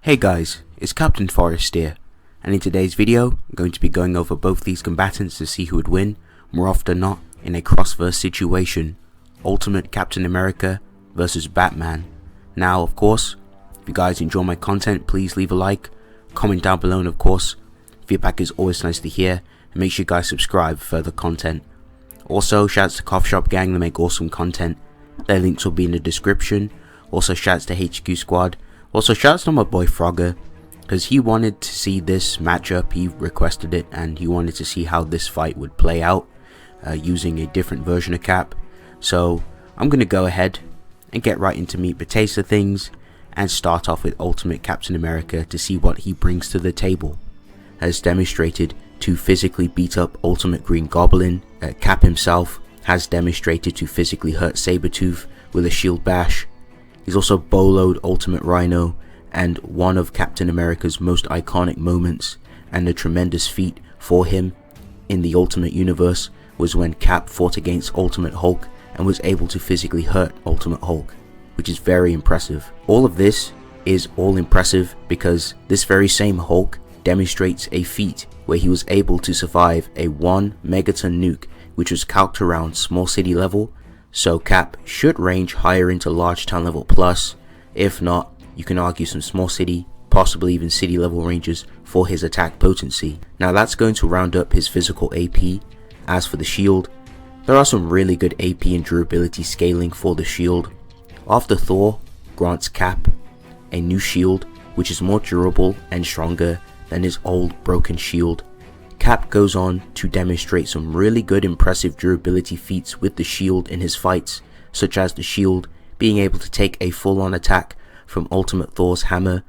Hey guys, it's Captain Forrest here, and in today's video I'm going to be going over both these combatants to see who would win, more often than not, in a cross-verse situation. Ultimate Captain America versus Batman. Now of course, if you guys enjoy my content, please leave a like, comment down below, and of course, feedback is always nice to hear, and make sure you guys subscribe for further content. Also, shouts to Cough Shop Gang, that make awesome content. Their links will be in the description. Also shouts to HQ Squad. Also shouts to my boy Frogger, because he wanted to see this matchup, he requested it, and he wanted to see how this fight would play out using a different version of Cap. So I'm going to go ahead and get right into meat potatoes of things and start off with Ultimate Captain America to see what he brings to the table. As demonstrated to physically beat up Ultimate Green Goblin, Cap himself has demonstrated to physically hurt Sabretooth with a shield bash. He's also boloed Ultimate Rhino, and one of Captain America's most iconic moments and a tremendous feat for him in the Ultimate Universe was when Cap fought against Ultimate Hulk and was able to physically hurt Ultimate Hulk, which is very impressive. All of this is all impressive because this very same Hulk demonstrates a feat where he was able to survive a 1 megaton nuke, which was calced around small city level. So Cap should range higher into large town level plus. If not, you can argue some small city, possibly even city level ranges for his attack potency. Now that's going to round up his physical AP. As for the shield, there are some really good AP and durability scaling for the shield. After Thor grants Cap a new shield which is more durable and stronger than his old broken shield, Cap goes on to demonstrate some really good impressive durability feats with the shield in his fights, such as the shield being able to take a full-on attack from Ultimate Thor's hammer.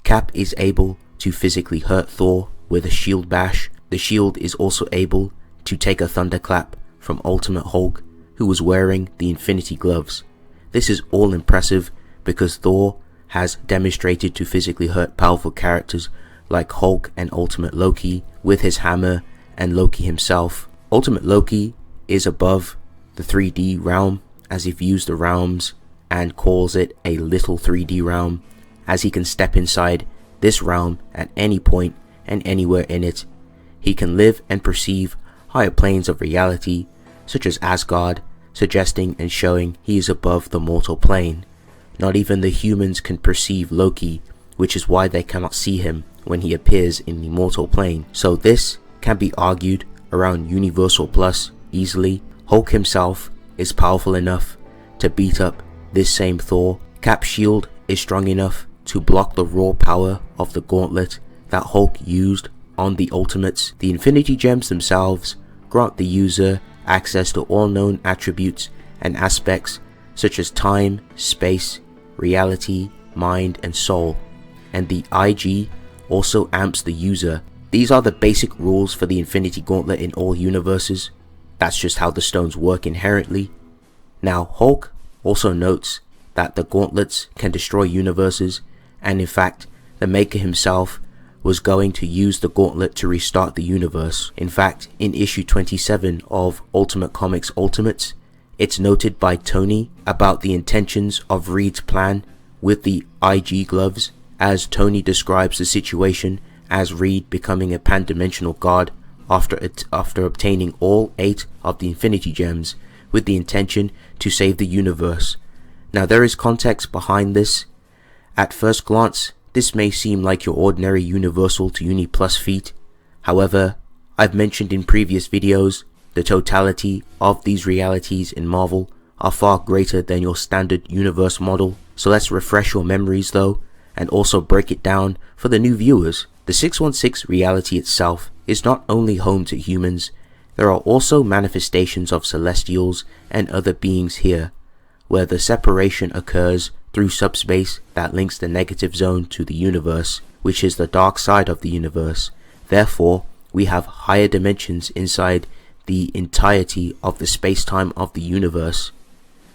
Cap is able to physically hurt Thor with a shield bash. The shield is also able to take a thunderclap from Ultimate Hulk, who was wearing the Infinity Gloves. This is all impressive because Thor has demonstrated to physically hurt powerful characters like Hulk and Ultimate Loki with his hammer, and Loki himself. Ultimate Loki is above the 3D realm, as he views the realms and calls it a little 3D realm, as he can step inside this realm at any point and anywhere in it. He can live and perceive higher planes of reality, such as Asgard, suggesting and showing he is above the mortal plane. Not even the humans can perceive Loki, which is why they cannot see him when he appears in the mortal plane. So this can be argued around Universal Plus easily. Hulk himself is powerful enough to beat up this same Thor. Cap's shield is strong enough to block the raw power of the gauntlet that Hulk used on the Ultimates. The Infinity Gems themselves grant the user access to all known attributes and aspects such as time, space, reality, mind, and soul. And the IG also amps the user. These are the basic rules for the Infinity Gauntlet in all universes. That's just how the stones work inherently. Now Hulk also notes that the gauntlets can destroy universes, and in fact the maker himself was going to use the gauntlet to restart the universe. In fact, in issue 27 of Ultimate Comics Ultimates, it's noted by Tony about the intentions of Reed's plan with the IG gloves, as Tony describes the situation as Reed becoming a pan-dimensional god after obtaining all 8 of the Infinity Gems with the intention to save the universe. Now there is context behind this. At first glance, this may seem like your ordinary Universal to Uni Plus feat. However, I've mentioned in previous videos, the totality of these realities in Marvel are far greater than your standard universe model. So let's refresh your memories though, and also break it down for the new viewers. The 616 reality itself is not only home to humans, there are also manifestations of celestials and other beings here, where the separation occurs through subspace that links the negative zone to the universe, which is the dark side of the universe. Therefore, we have higher dimensions inside the entirety of the space-time of the universe,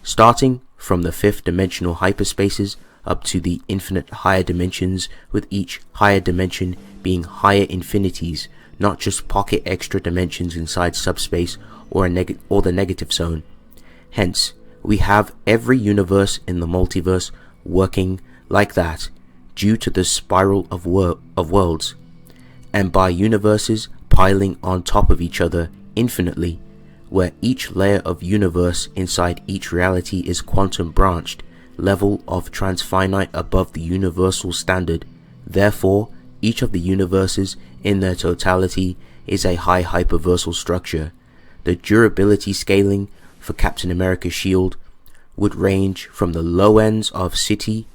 starting from the 5th dimensional hyperspaces up to the infinite higher dimensions, with each higher dimension being higher infinities, not just pocket extra dimensions inside subspace or the negative zone. Hence, we have every universe in the multiverse working like that, due to the spiral of worlds, and by universes piling on top of each other infinitely, where each layer of universe inside each reality is quantum branched, level of transfinite above the universal standard. Therefore, each of the universes in their totality is a high hyperversal structure. The durability scaling for Captain America's shield would range from the low ends of city,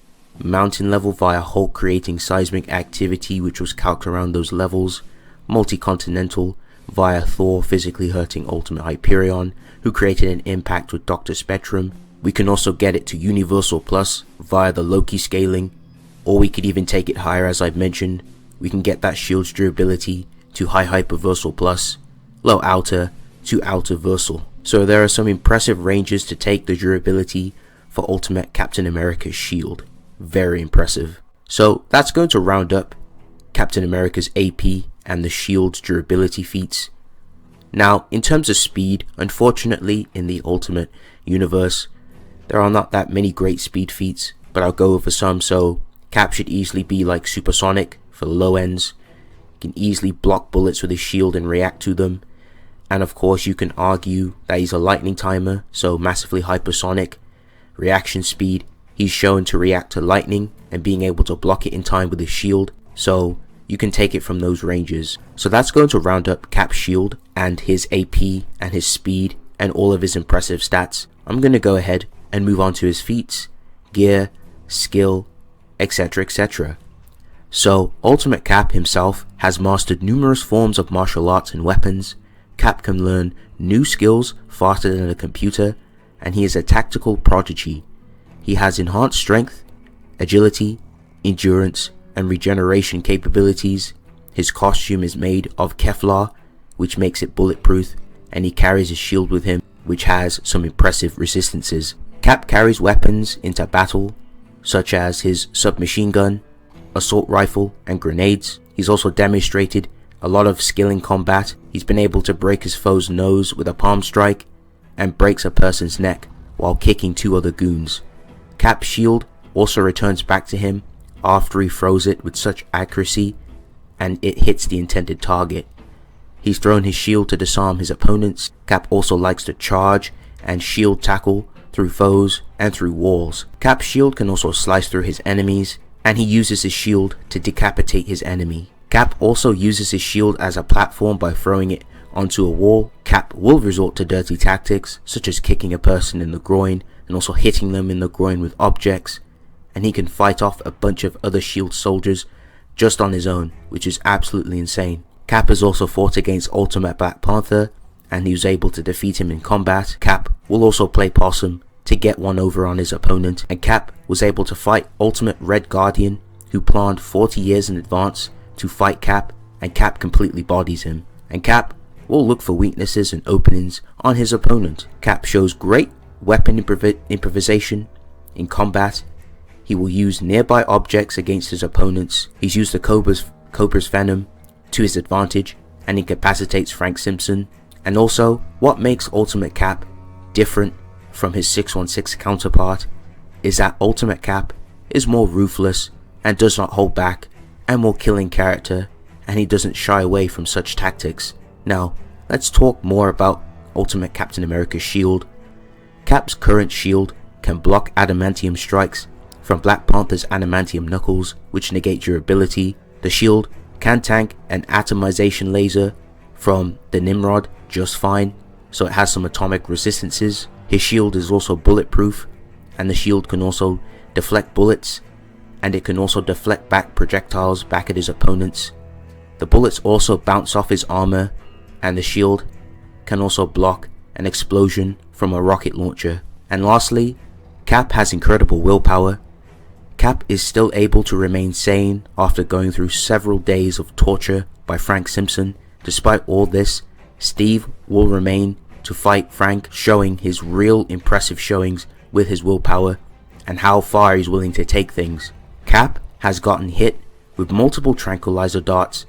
mountain level via Hulk creating seismic activity which was calced around those levels, multi-continental via Thor physically hurting Ultimate Hyperion, who created an impact with Dr. Spectrum. We can also get it to Universal Plus via the Loki scaling, or we could even take it higher. As I've mentioned, we can get that shield's durability to High Hyperversal Plus, Low Outer to Outer Versal. So there are some impressive ranges to take the durability for Ultimate Captain America's shield. Very impressive. So that's going to round up Captain America's AP and the shield's durability feats. Now, in terms of speed, unfortunately in the Ultimate universe, there are not that many great speed feats, but I'll go over some. So Cap should easily be like supersonic for the low ends. He can easily block bullets with his shield and react to them. And of course you can argue that he's a lightning timer, so massively hypersonic. Reaction speed, he's shown to react to lightning and being able to block it in time with his shield, so you can take it from those ranges. So that's going to round up Cap's shield and his AP and his speed and all of his impressive stats. I'm going to go ahead and move on to his feats, gear, skill, etc, etc. So Ultimate Cap himself has mastered numerous forms of martial arts and weapons. Cap can learn new skills faster than a computer, and he is a tactical prodigy. He has enhanced strength, agility, endurance, and regeneration capabilities. His costume is made of Kevlar, which makes it bulletproof, and he carries a shield with him, which has some impressive resistances. Cap carries weapons into battle, such as his submachine gun, assault rifle, and grenades. He's also demonstrated a lot of skill in combat. He's been able to break his foe's nose with a palm strike, and breaks a person's neck while kicking two other goons. Cap's shield also returns back to him after he throws it with such accuracy, and it hits the intended target. He's thrown his shield to disarm his opponents. Cap also likes to charge and shield tackle through foes and through walls. Cap's shield can also slice through his enemies, and he uses his shield to decapitate his enemy. Cap also uses his shield as a platform by throwing it onto a wall. Cap will resort to dirty tactics such as kicking a person in the groin and also hitting them in the groin with objects, and he can fight off a bunch of other shield soldiers just on his own, which is absolutely insane. Cap has also fought against Ultimate Black Panther, and he was able to defeat him in combat. Cap will also play possum to get one over on his opponent, and Cap was able to fight Ultimate Red Guardian, who planned 40 years in advance to fight Cap, and Cap completely bodies him. And Cap will look for weaknesses and openings on his opponent. Cap shows great weapon improvisation in combat. He will use nearby objects against his opponents. He's used the Cobra's venom to his advantage and incapacitates Frank Simpson. And also, what makes Ultimate Cap different from his 616 counterpart is that Ultimate Cap is more ruthless and does not hold back, and more killing character, and he doesn't shy away from such tactics. Now, let's talk more about Ultimate Captain America's shield. Cap's current shield can block adamantium strikes from Black Panther's adamantium knuckles, which negate durability. The shield can tank an atomization laser from the Nimrod just fine, so it has some atomic resistances. His shield is also bulletproof, and the shield can also deflect bullets, and it can also deflect back projectiles back at his opponents. The bullets also bounce off his armor, and the shield can also block an explosion from a rocket launcher. And lastly, Cap has incredible willpower. Cap is still able to remain sane after going through several days of torture by Frank Simpson. Despite all this, Steve will remain to fight Frank, showing his real impressive showings with his willpower and how far he's willing to take things. Cap has gotten hit with multiple tranquilizer darts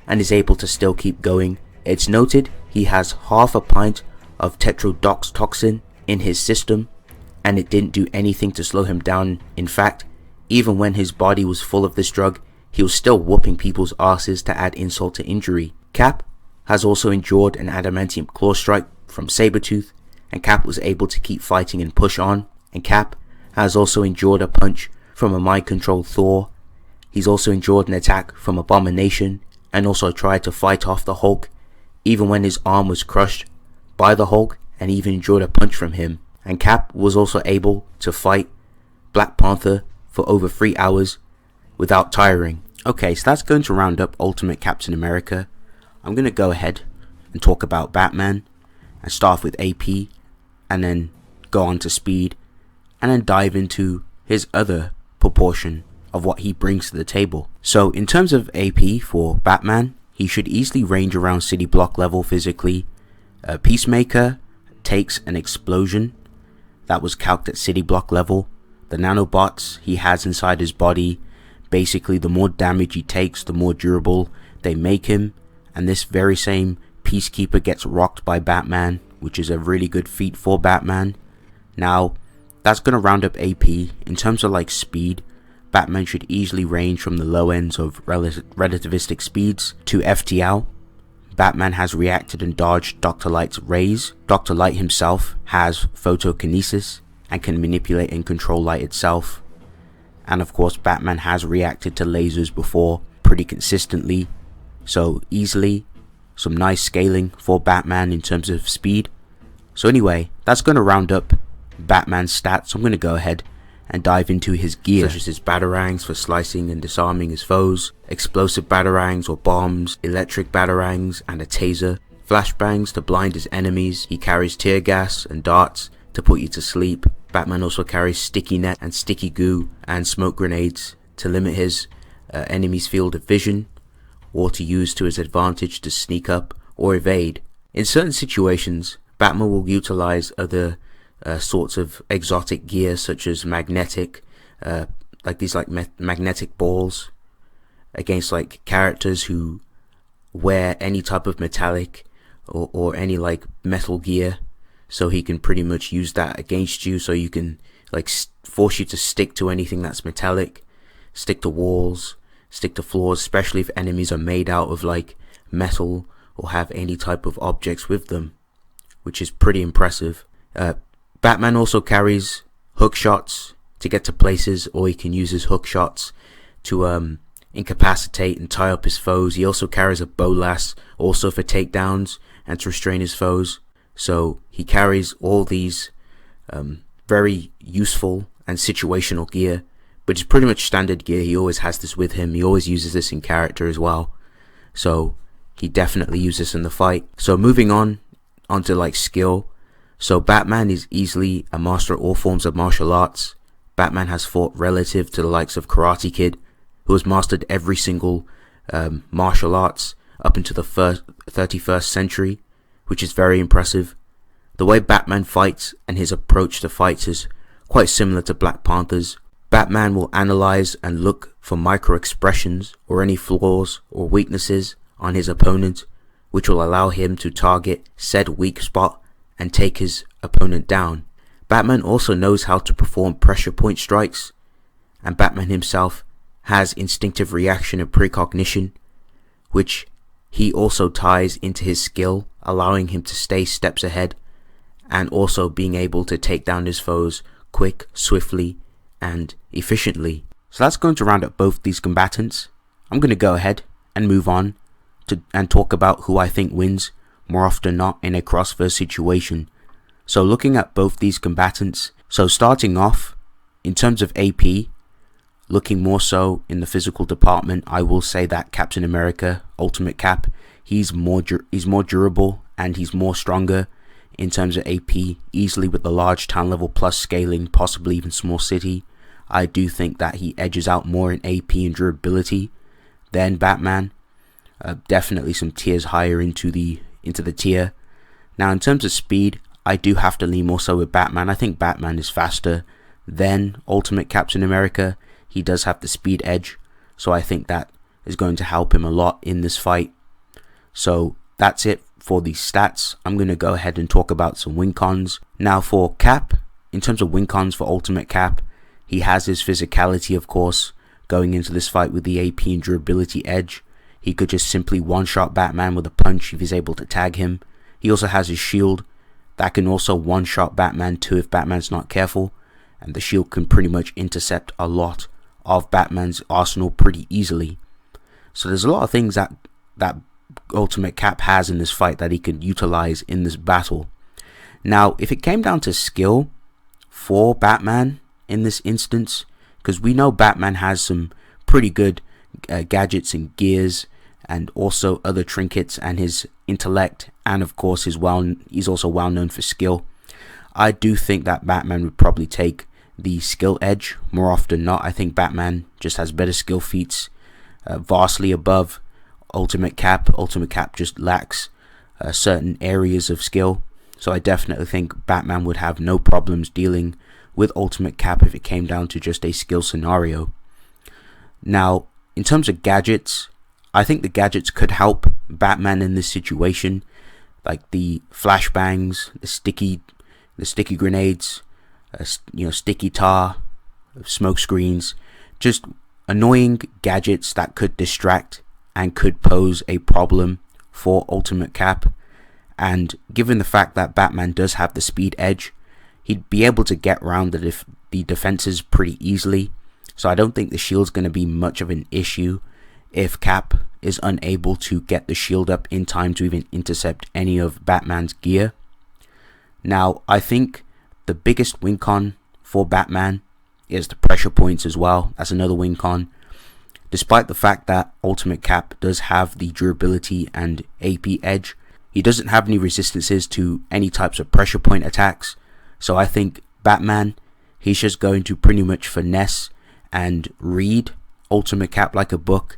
and is able to still keep going. It's noted he has half a pint of tetrodotoxin in his system, and it didn't do anything to slow him down. In fact, Even when his body was full of this drug, he was still whooping people's asses to add insult to injury. Cap has also endured an adamantium claw strike from Sabretooth, and Cap was able to keep fighting and push on. And Cap has also endured a punch from a mind-controlled Thor. He's also endured an attack from Abomination, and also tried to fight off the Hulk, even when his arm was crushed by the Hulk, and even endured a punch from him. And Cap was also able to fight Black Panther for over 3 hours without tiring. Okay, so that's going to round up Ultimate Captain America. I'm going to go ahead and talk about Batman, and start off with AP, and then go on to speed, and then dive into his other proportion of what he brings to the table. So in terms of AP for Batman, he should easily range around city block level physically. Peacemaker takes an explosion that was calced at city block level. The nanobots he has inside his body, basically the more damage he takes, the more durable they make him. And this very same Peacekeeper gets rocked by Batman, which is a really good feat for Batman. Now, that's going to round up AP. In terms of like speed, Batman should easily range from the low ends of relativistic speeds to FTL. Batman has reacted and dodged Dr. Light's rays. Dr. Light himself has photokinesis and can manipulate and control light itself. And of course, Batman has reacted to lasers before pretty consistently. So easily, some nice scaling for Batman in terms of speed. So anyway, that's going to round up Batman's stats. I'm going to go ahead and dive into his gear, such as his batarangs for slicing and disarming his foes, explosive batarangs or bombs, electric batarangs and a taser, flashbangs to blind his enemies. He carries tear gas and darts to put you to sleep. Batman also carries sticky net and sticky goo and smoke grenades to limit his enemy's field of vision, or to use to his advantage to sneak up or evade. In certain situations, Batman will utilize other sorts of exotic gear, such as magnetic, magnetic balls, against like characters who wear any type of metallic or any like metal gear. So he can pretty much use that against you, so you can like force you to stick to anything that's metallic, stick to walls, stick to floors, especially if enemies are made out of like metal or have any type of objects with them, which is pretty impressive. Batman also carries hook shots to get to places, or he can use his hook shots to incapacitate and tie up his foes. He also carries a bolas, also for takedowns and to restrain his foes. So he carries all these very useful and situational gear, but it's pretty much standard gear. He always has this with him. He always uses this in character as well. So he definitely uses this in the fight. So moving on onto like skill. So Batman is easily a master of all forms of martial arts. Batman has fought relative to the likes of Karate Kid, who has mastered every single martial arts up into the 31st century, which is very impressive. The way Batman fights and his approach to fights is quite similar to Black Panther's. Batman will analyze and look for micro expressions or any flaws or weaknesses on his opponent, which will allow him to target said weak spot and take his opponent down. Batman also knows how to perform pressure point strikes, and Batman himself has instinctive reaction and precognition, which he also ties into his skill, allowing him to stay steps ahead and also being able to take down his foes quick, swiftly and efficiently. So that's going to round up both these combatants. I'm going to go ahead and move on and talk about who I think wins more often than not in a cross-verse situation. So looking at both these combatants, so starting off in terms of AP, looking more so in the physical department, I will say that Captain America, Ultimate Cap, he's more durable and he's more stronger in terms of AP, easily with the large town level plus scaling, possibly even small city. I do think that he edges out more in AP and durability than Batman. Definitely some tiers higher into the tier. Now in terms of speed, I do have to lean more so with Batman. I think Batman is faster than Ultimate Captain America. He does have the speed edge, so I think that is going to help him a lot in this fight. So that's it for the stats. I'm going to go ahead and talk about some win cons. Now for Cap, in terms of win cons for Ultimate Cap, He has his physicality, of course, going into this fight with the AP and durability edge. He could just simply one-shot Batman with a punch if he's able to tag him. He also has his shield that can also one-shot Batman too if Batman's not careful. And the shield can pretty much intercept a lot of Batman's arsenal pretty easily. So there's a lot of things that Ultimate Cap has in this fight that he could utilize in this battle. Now, if it came down to skill for Batman in this instance, because we know Batman has some pretty good gadgets and gears and also other trinkets, and his intellect, and of course he's also well known for skill. I do think that Batman would probably take the skill edge more often than not. I think Batman just has better skill feats, vastly above Ultimate Cap. Ultimate Cap just lacks certain areas of skill. So I definitely think Batman would have no problems dealing with Ultimate Cap if it came down to just a skill scenario. Now, in terms of gadgets, I think the gadgets could help Batman in this situation, like the flashbangs, the sticky grenades, sticky tar, smoke screens, just annoying gadgets that could distract and could pose a problem for Ultimate Cap. And given the fact that Batman does have the speed edge, he'd be able to get around the defenses pretty easily. So I don't think the shield's going to be much of an issue if Cap is unable to get the shield up in time to even intercept any of Batman's gear. Now, I think the biggest win con for Batman is the pressure points as well. That's another win con. Despite the fact that Ultimate Cap does have the durability and AP edge, he doesn't have any resistances to any types of pressure point attacks. So I think Batman, he's just going to pretty much finesse and read Ultimate Cap like a book,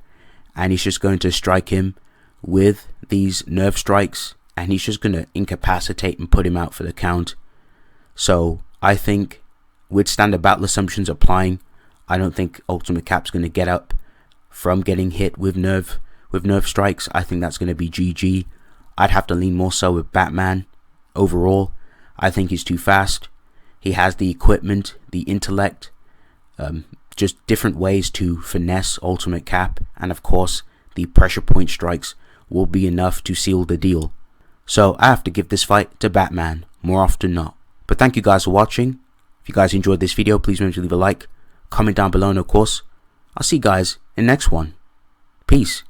and he's just going to strike him with these nerve strikes, and he's just going to incapacitate and put him out for the count. So I think with standard battle assumptions applying, I don't think Ultimate Cap's going to get up from getting hit with nerve strikes. I think that's going to be GG. I'd have to lean more so with Batman overall. I think he's too fast. He has the equipment, the intellect, just different ways to finesse Ultimate Cap, and of course the pressure point strikes will be enough to seal the deal. So I have to give this fight to Batman more often than not. But thank you guys for watching. If you guys enjoyed this video, please remember to leave a like, comment down below, and of course I'll see you guys in the next one. Peace.